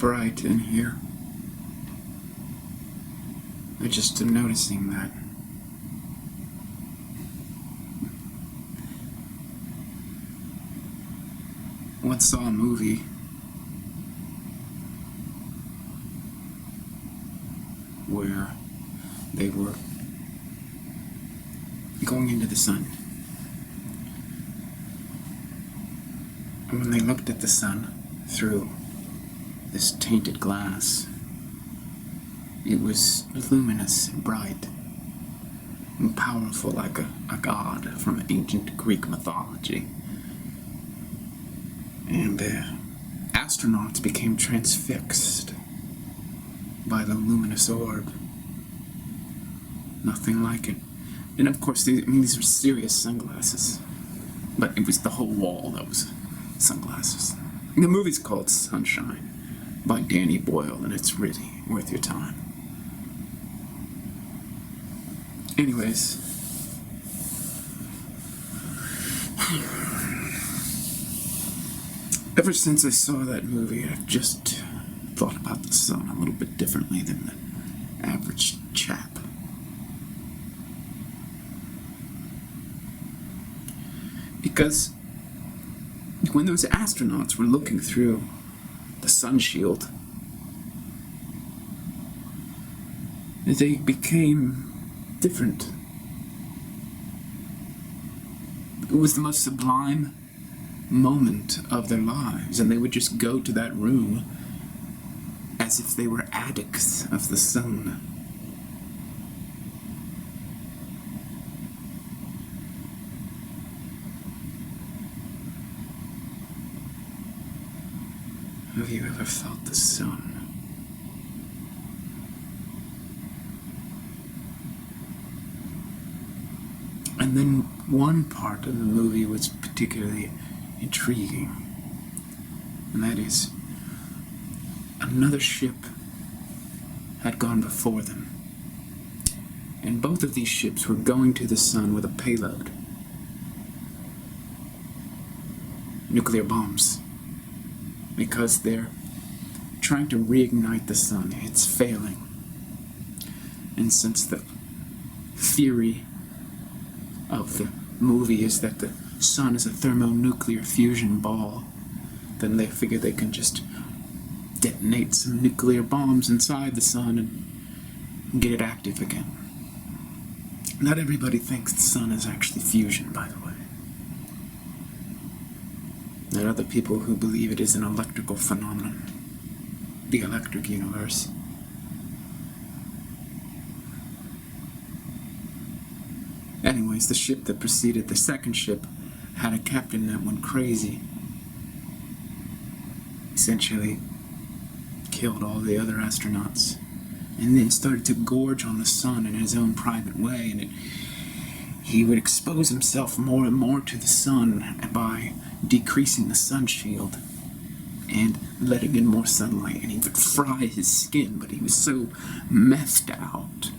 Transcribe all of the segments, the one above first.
bright in here. I just am noticing that. Once saw a movie where they were going into the sun. And when they looked at the sun through this tainted glass, it was luminous and bright and powerful like a god from ancient Greek mythology. And the astronauts became transfixed by the luminous orb. Nothing like it. And of course, these are serious sunglasses. But it was the whole wall that was sunglasses. The movie's called Sunshine by Danny Boyle, and it's really worth your time. Anyways, ever since I saw that movie, I've just thought about the sun a little bit differently than the average chap. Because when those astronauts were looking through the sun shield, they became different. It was the most sublime moment of their lives, and they would just go to that room as if they were addicts of the sun. Have you ever felt the sun? And then one part of the movie was particularly intriguing, and that is, another ship had gone before them, and both of these ships were going to the sun with a payload. Nuclear bombs. Because they're trying to reignite the sun. It's failing. And since the theory of the movie is that the sun is a thermonuclear fusion ball, then they figure they can just detonate some nuclear bombs inside the sun and get it active again. Not everybody thinks the sun is actually fusion, by the way. There are other people who believe it is an electrical phenomenon, the electric universe. Anyways, the ship that preceded the second ship had a captain that went crazy. Essentially killed all the other astronauts, and then started to gorge on the sun in his own private way, and he would expose himself more and more to the sun by decreasing the sun shield and letting in more sunlight, and he would fry his skin, but he was so methed out.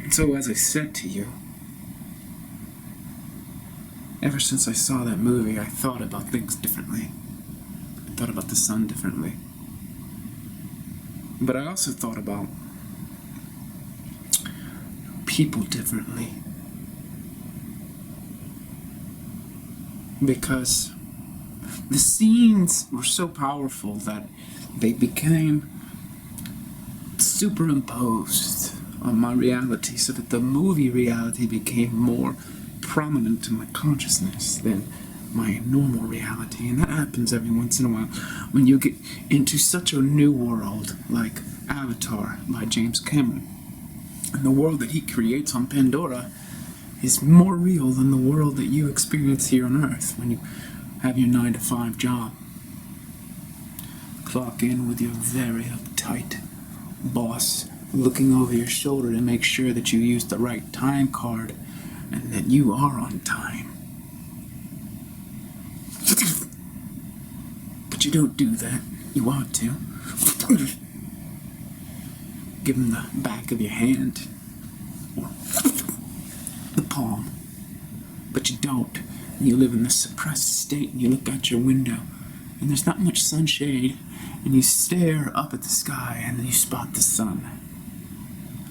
And so, as I said to you, ever since I saw that movie, I thought about things differently. I thought about the sun differently. But I also thought about people differently. Because the scenes were so powerful that they became superimposed on my reality, so that the movie reality became more prominent in my consciousness than my normal reality. And that happens every once in a while when you get into such a new world like Avatar by James Cameron. And the world that he creates on Pandora is more real than the world that you experience here on Earth when you have your 9-to-5 job. Clock in with your very uptight boss looking over your shoulder to make sure that you use the right time card and that you are on time. But you don't do that. You want to. Give him the back of your hand, or the palm, but you don't. You live in this suppressed state, and you look out your window, and there's not much sunshade, and you stare up at the sky, and then you spot the sun.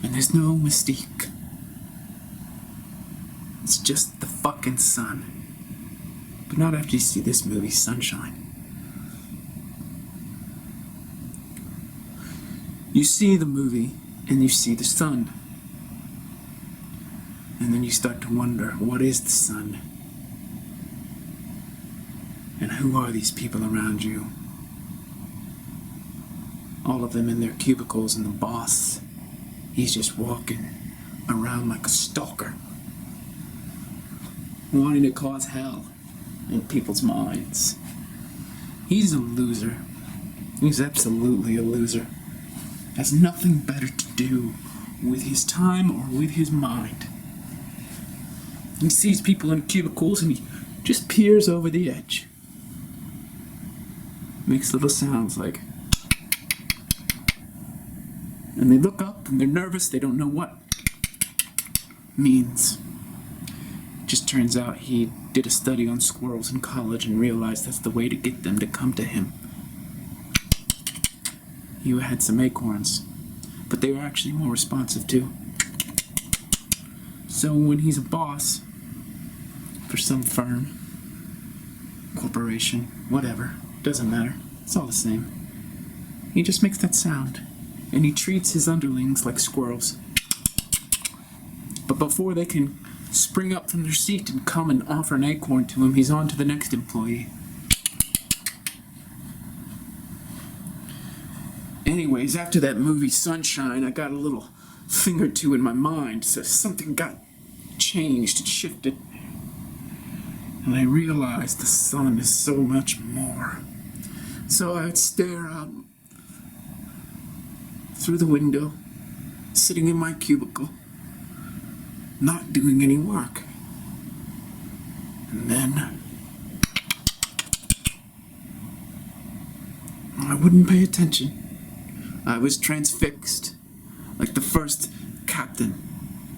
And there's no mystique. It's just the fucking sun. But not after you see this movie, Sunshine. You see the movie, and you see the sun. And then you start to wonder, what is the sun? And who are these people around you? All of them in their cubicles, and the boss, he's just walking around like a stalker, wanting to cause hell in people's minds. He's a loser. He's absolutely a loser. Has nothing better to do with his time or with his mind. He sees people in cubicles and he just peers over the edge. Makes little sounds like, and they look up and they're nervous, they don't know what means. Just turns out he did a study on squirrels in college and realized that's the way to get them to come to him. You had some acorns, but they were actually more responsive too. So when he's a boss for some firm, corporation, whatever, doesn't matter, it's all the same. He just makes that sound, and he treats his underlings like squirrels. But before they can spring up from their seat and come and offer an acorn to him, he's on to the next employee. Anyways, after that movie Sunshine, I got a little thing or two in my mind, so something got changed and shifted. And I realized the sun is so much more. So I would stare out through the window, sitting in my cubicle, not doing any work. And then I wouldn't pay attention. I was transfixed, like the first captain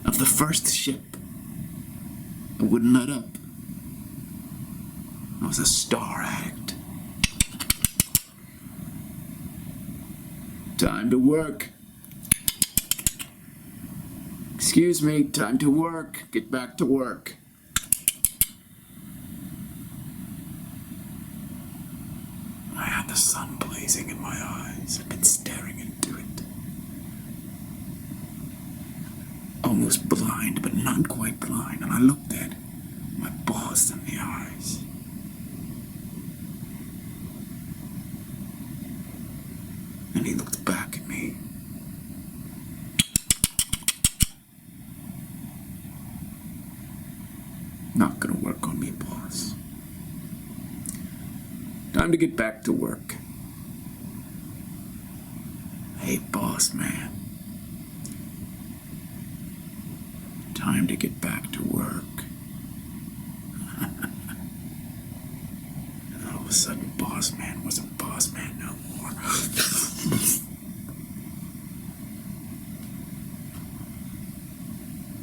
of the first ship. I wouldn't let up. I was a star addict. Time to work. Excuse me, time to work. Get back to work. I had the sun blazing in my eyes. I'd been staring into it. Almost blind, but not quite blind. And I looked at my boss in the eyes. And he looked back at me. Not gonna work on me, boss. Time to get back to work. Hey, boss man. Time to get back to work. And all of a sudden, boss man wasn't boss man no more.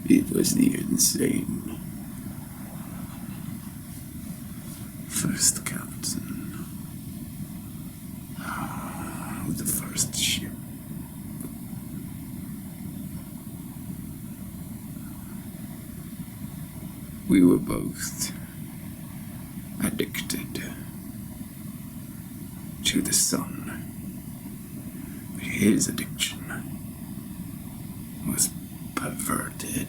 It was the insane first captain of the first ship. We were both addicted to the sun, but his addiction was perverted.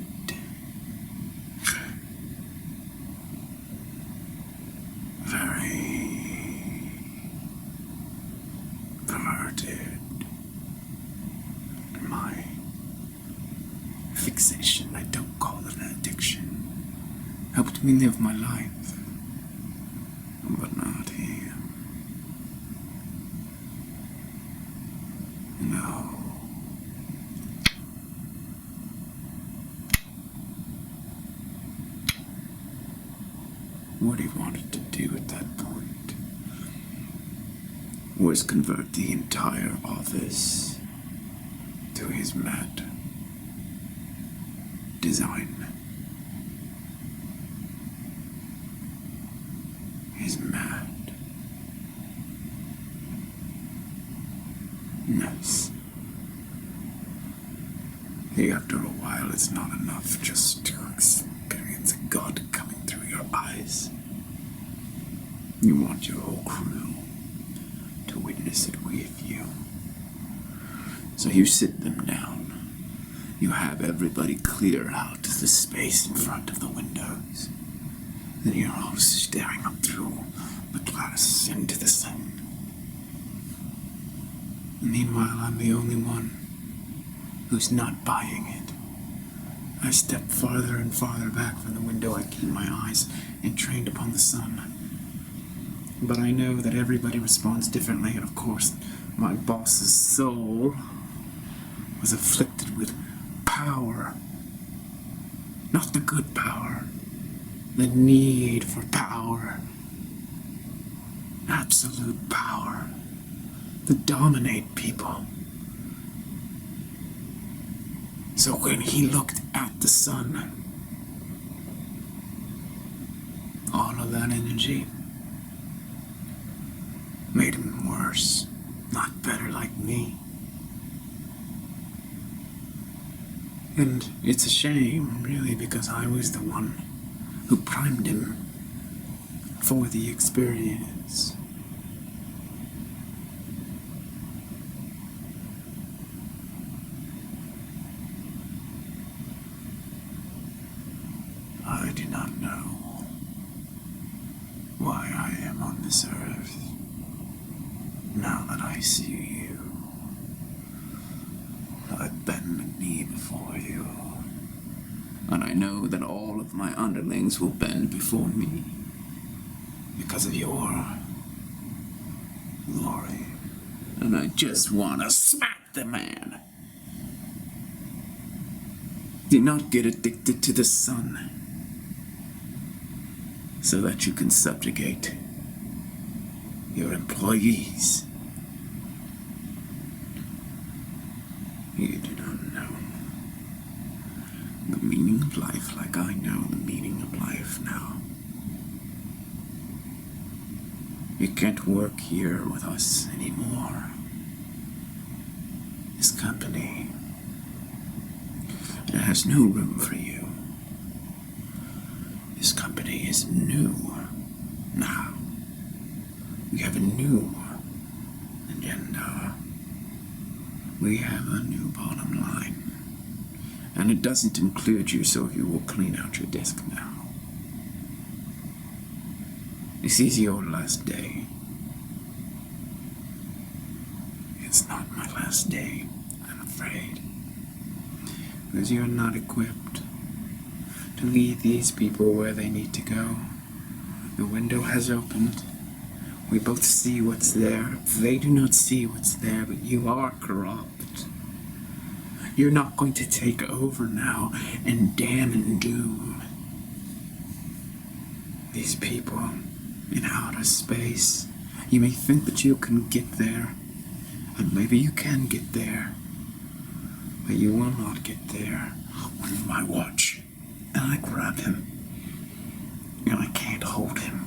Very perverted. My fixation, I don't call it an addiction, helped me live my life, but not him. No. What he wanted to do at that point was convert the entire office to his mad design. is mad. Yes. After a while, it's not enough just to experience a god coming through your eyes. You want your whole crew to witness it with you. So you sit them down. You have everybody clear out the space in front of the windows. Then you're all staring up through the glass into the sun. Meanwhile, I'm the only one who's not buying it. I step farther and farther back from the window. I keep my eyes entrained upon the sun. But I know that everybody responds differently, and of course, my boss's soul was afflicted with power. Not the good power, the need for power. Absolute power to dominate people. So when he looked at the sun, all of that energy made him worse, not better like me. And it's a shame, really, because I was the one who primed him for the experience. I do not know why I am on this earth. Now that I see you, I bend the knee before you, and I know that all of my underlings will bend before me because of your glory. And I just want to smack the man. Do not get addicted to the sun so that you can subjugate your employees. You do not know the meaning of life like I know the meaning of life now. You can't work here with us anymore. This company, it has no room for you. This company is new now. We have a new agenda. We have a new bottom line. And it doesn't include you, so you will clean out your desk now. This is your last day. It's not my last day, I'm afraid. Because you're not equipped to lead these people where they need to go. The window has opened. We both see what's there. They do not see what's there, but you are corrupt. You're not going to take over now and damn and doom these people in outer space. You may think that you can get there, and maybe you can get there, but you will not get there on my watch. And I grab him, and I can't hold him,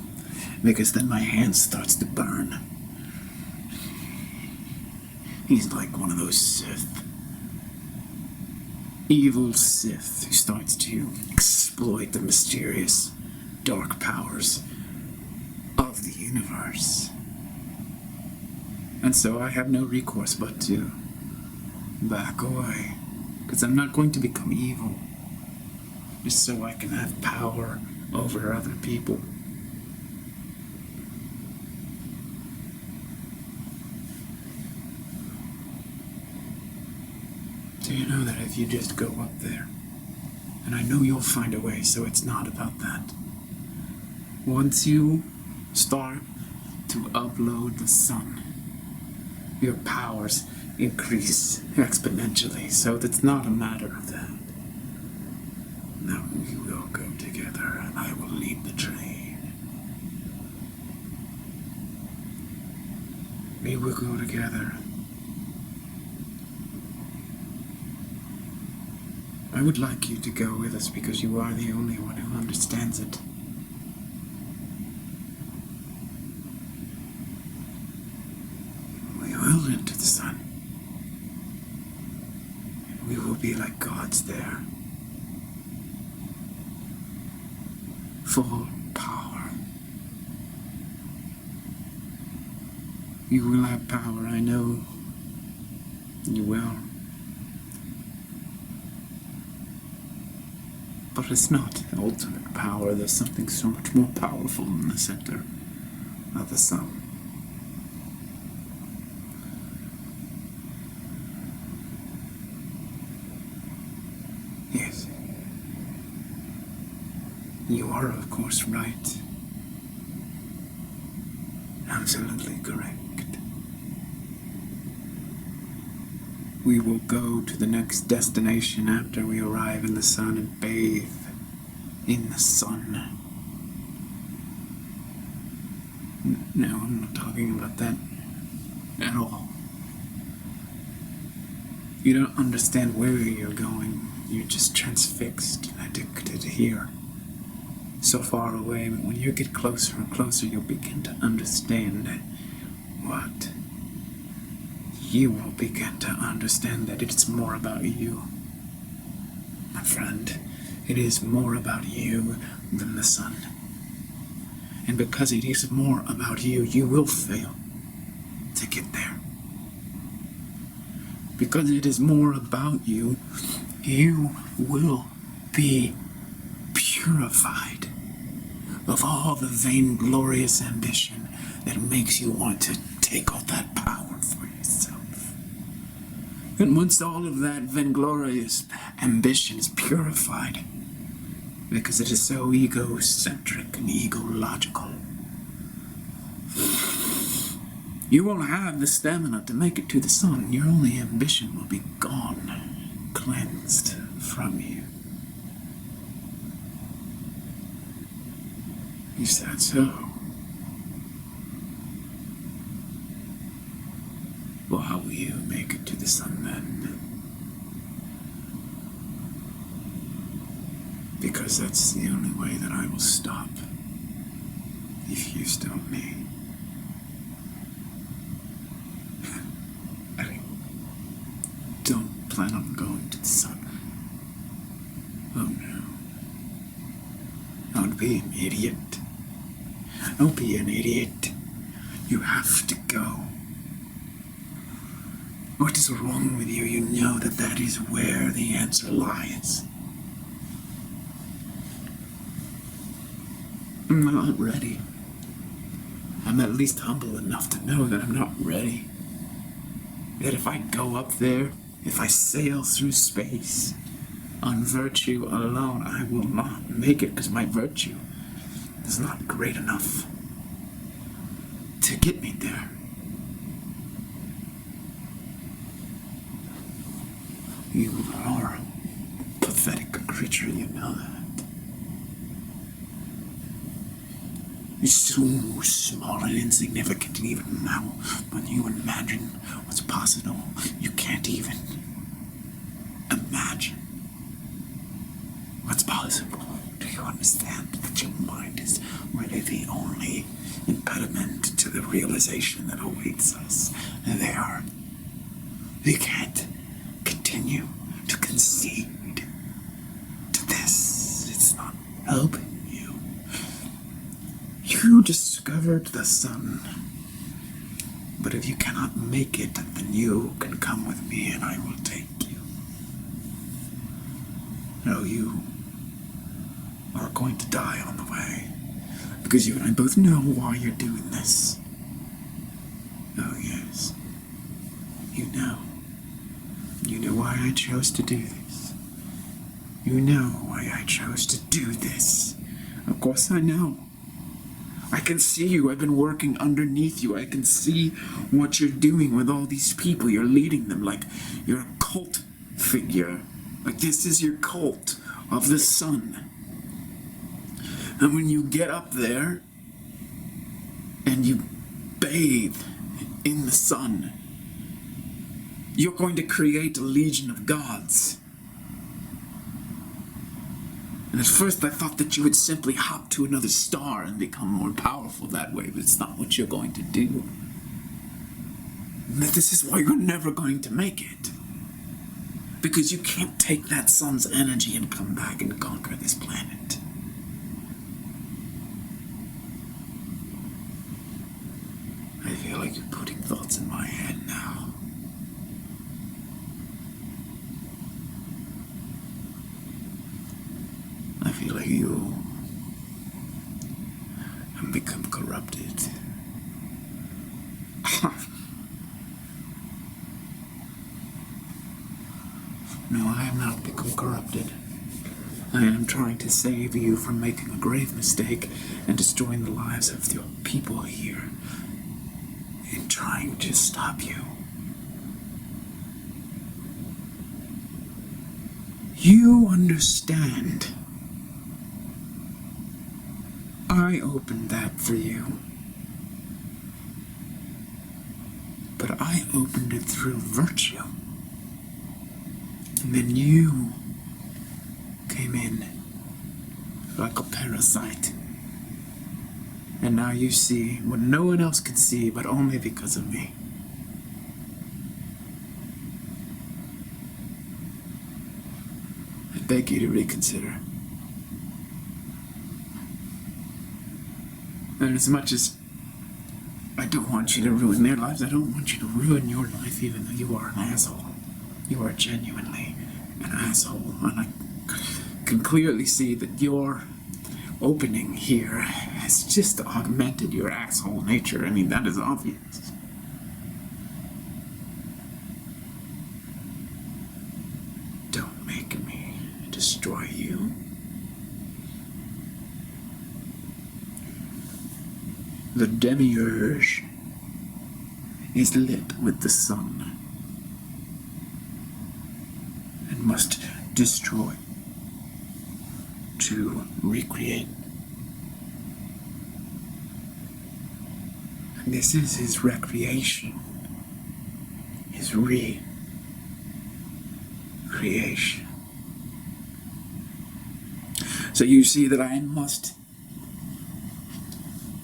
because then my hand starts to burn. He's like one of those Sith, evil Sith who starts to exploit the mysterious dark powers of the universe. And so I have no recourse but to back away, because I'm not going to become evil just so I can have power over other people. Do you know that if you just go up there, and I know you'll find a way, so it's not about that. Once you start to upload the sun, your powers increase exponentially, so it's not a matter of that. Now we will go together, and I will lead the train. We will go together. I would like you to go with us because you are the only one who understands it. gods there. Full power. You will have power, I know. You will. But it's not ultimate power. There's something so much more powerful in the center of the sun. Yes. You are, of course, right. Absolutely correct. We will go to the next destination after we arrive in the sun and bathe in the sun. No, I'm not talking about that at all. You don't understand where you're going. You're just transfixed and addicted here. So far away, but when you get closer and closer, you'll begin to understand what? You will begin to understand that it's more about you. My friend, it is more about you than the sun. And because it is more about you, you will fail to get there. Because it is more about you, you will be purified of all the vainglorious ambition that makes you want to take all that power for yourself. And once all of that vainglorious ambition is purified, because it is so egocentric and egological, you won't have the stamina to make it to the sun. Your only ambition will be gone, cleansed from you. Is that so? Well, how will you make it to the sun then? Because that's the only way that I will stop if you stop me. I don't plan on going to the sun. Oh no. Don't be an idiot. Don't be an idiot. You have to go. What is wrong with you? You know that that is where the answer lies. I'm not ready. I'm at least humble enough to know that I'm not ready. That if I go up there, if I sail through space on virtue alone, I will not make it because my virtue is not great enough to get me there. You are a pathetic creature, you know that. You're so small and insignificant, and even now, when you imagine what's possible, you can't even imagine what's possible. Do you understand that your mind is really the only impediment to the realization that awaits us there? You can't continue to concede to this. It's not helping you. You discovered the sun. But if you cannot make it, then you can come with me and I will take you. No, you are going to die on the way. Because you and I both know why you're doing this. Oh, yes. You know. You know why I chose to do this. You know why I chose to do this. Of course I know. I can see you. I've been working underneath you. I can see what you're doing with all these people. You're leading them like you're a cult figure. Like this is your cult of the sun. And when you get up there and you bathe in the sun, you're going to create a legion of gods. And at first I thought that you would simply hop to another star and become more powerful that way, but it's not what you're going to do. And that this is why you're never going to make it. Because you can't take that sun's energy and come back and conquer this planet. I feel like you're putting thoughts in my head now. I feel like you have become corrupted. No, I have not become corrupted. I am trying to save you from making a grave mistake and destroying the lives of your people here. And trying to stop you. You understand. I opened that for you. But I opened it through virtue. And then you came in like a parasite. And now you see what no one else can see, but only because of me. I beg you to reconsider. And as much as I don't want you to ruin their lives, I don't want you to ruin your life, even though you are an asshole. You are genuinely an asshole, and I can clearly see that your opening here has just augmented your asshole nature. I mean, that is obvious. Don't make me destroy you. The demiurge is lit with the sun and must destroy to recreate. And this is his recreation, his recreation. So you see that I must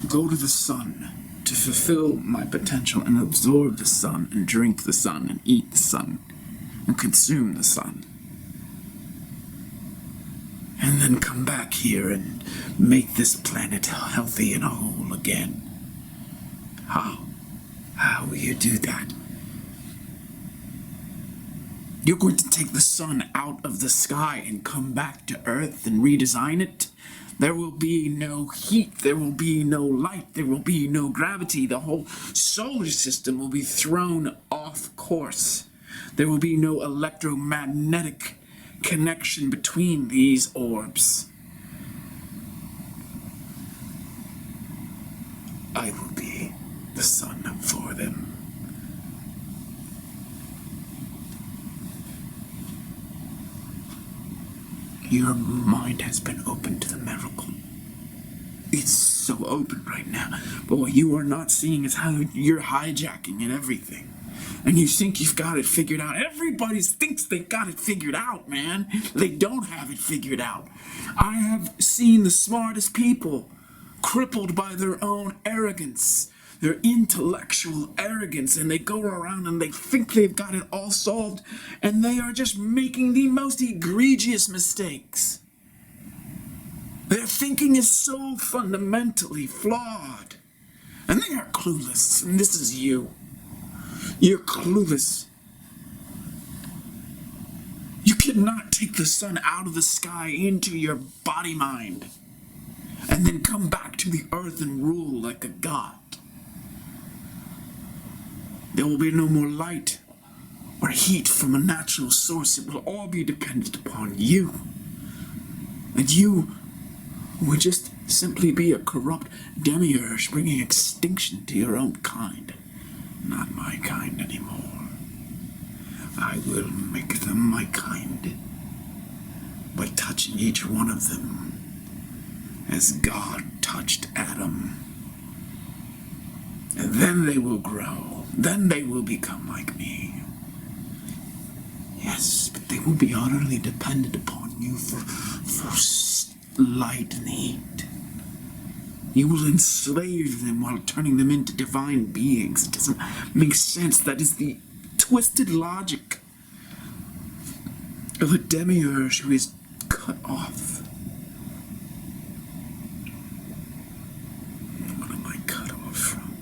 go to the sun to fulfill my potential and absorb the sun and drink the sun and eat the sun and consume the sun. And then come back here and make this planet healthy and whole again. How? How will you do that? You're going to take the sun out of the sky and come back to Earth and redesign it? There will be no heat, there will be no light, there will be no gravity. The whole solar system will be thrown off course. There will be no electromagnetic connection between these orbs. I will be the sun for them. Your mind has been open to the miracle. It's so open right now. But what you are not seeing is how you're hijacking at everything. And you think you've got it figured out. Everybody thinks they got it figured out, man. They don't have it figured out. I have seen the smartest people crippled by their own arrogance, their intellectual arrogance, and they go around and they think they've got it all solved, and they are just making the most egregious mistakes. Their thinking is so fundamentally flawed, and they are clueless, and this is you. You're clueless. You cannot take the sun out of the sky into your body mind and then come back to the earth and rule like a god. There will be no more light or heat from a natural source. It will all be dependent upon you. And you would just simply be a corrupt demiurge bringing extinction to your own kind. Not my kind anymore. I will make them my kind by touching each one of them as God touched Adam. And then they will grow. Then they will become like me. Yes, but they will be utterly dependent upon you for light and heat. You will enslave them while turning them into divine beings. It doesn't make sense. That is the twisted logic of a demiurge who is cut off. What am I cut off from?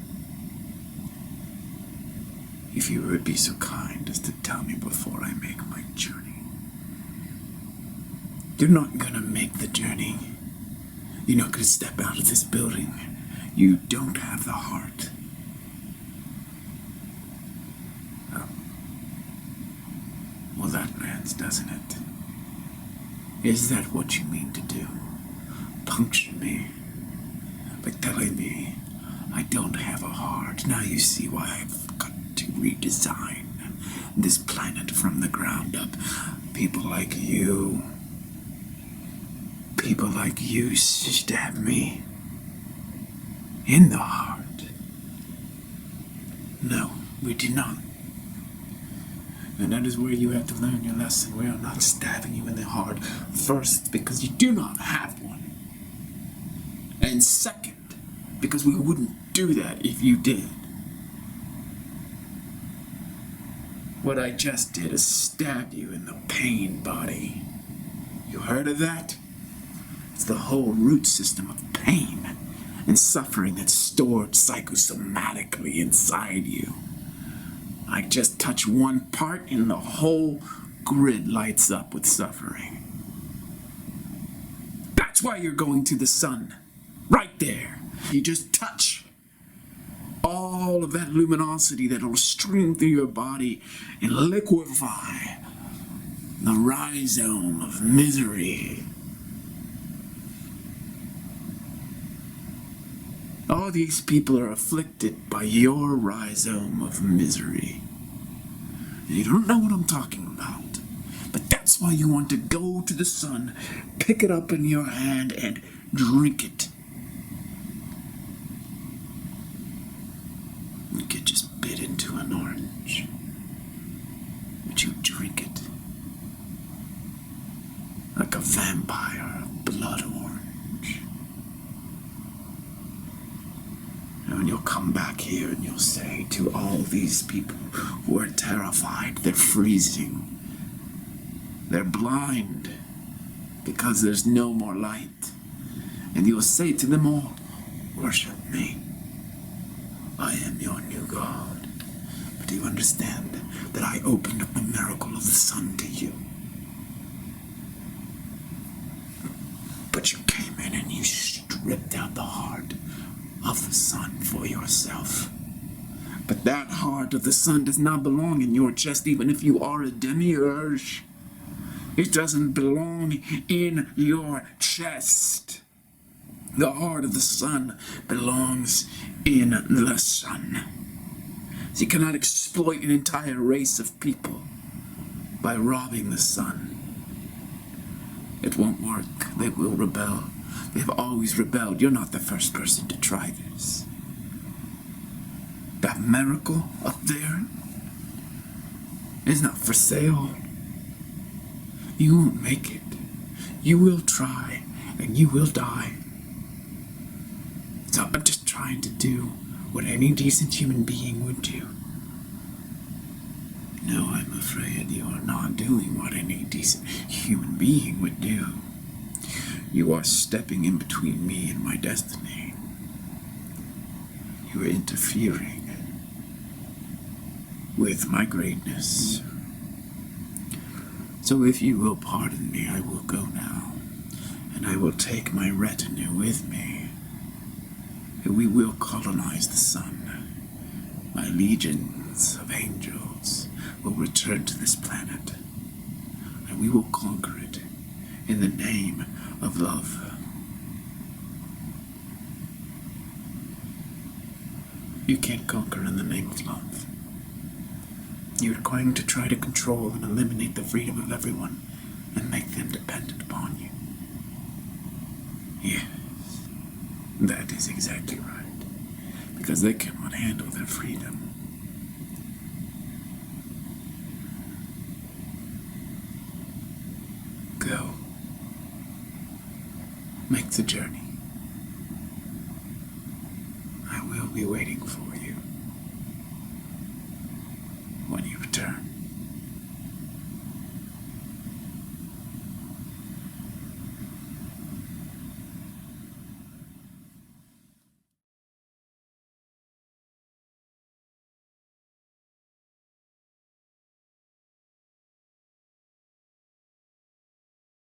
If you would be so kind as to tell me before I make my journey. You're not gonna make the journey. You're not gonna step out of this building. You don't have the heart. Oh. Well, that lands, doesn't it? Is that what you mean to do? Puncture me by telling me I don't have a heart. Now you see why I've got to redesign this planet from the ground up. People like you stab me in the heart. No, we do not. And that is where you have to learn your lesson. We are not stabbing you in the heart. First, because you do not have one. And second, because we wouldn't do that if you did. What I just did is stab you in the pain body. You heard of that? It's the whole root system of pain and suffering that's stored psychosomatically inside you. I just touch one part and the whole grid lights up with suffering. That's why you're going to the sun. Right there. You just touch all of that luminosity that will stream through your body and liquefy the rhizome of misery. All these people are afflicted by your rhizome of misery. And you don't know what I'm talking about. But that's why you want to go to the sun, pick it up in your hand, and drink it. You get just bit into an orange. But you drink it. Like a vampire of blood orange. And you'll come back here and you'll say to all these people who are terrified, they're freezing, they're blind because there's no more light. And you'll say to them all, worship me. I am your new God. But do you understand that I opened up the miracle of the sun to you? But you came in and you stripped out the heart of the sun for yourself. But that heart of the sun does not belong in your chest, even if you are a demiurge. It doesn't belong in your chest. The heart of the sun belongs in the sun. So you cannot exploit an entire race of people by robbing the sun. It won't work. They will rebel. They've always rebelled. You're not the first person to try this. That miracle up there is not for sale. You won't make it. You will try, and you will die. So I'm just trying to do what any decent human being would do. No, I'm afraid you are not doing what any decent human being would do. You are stepping in between me and my destiny. You are interfering with my greatness. So if you will pardon me, I will go now, and I will take my retinue with me, and we will colonize the sun. My legions of angels will return to this planet, and we will conquer it in the name of love. You can't conquer in the name of love. You're going to try to control and eliminate the freedom of everyone and make them dependent upon you. Yes, that is exactly right. Because they cannot handle their freedom. Go. Make the journey. I will be waiting for you.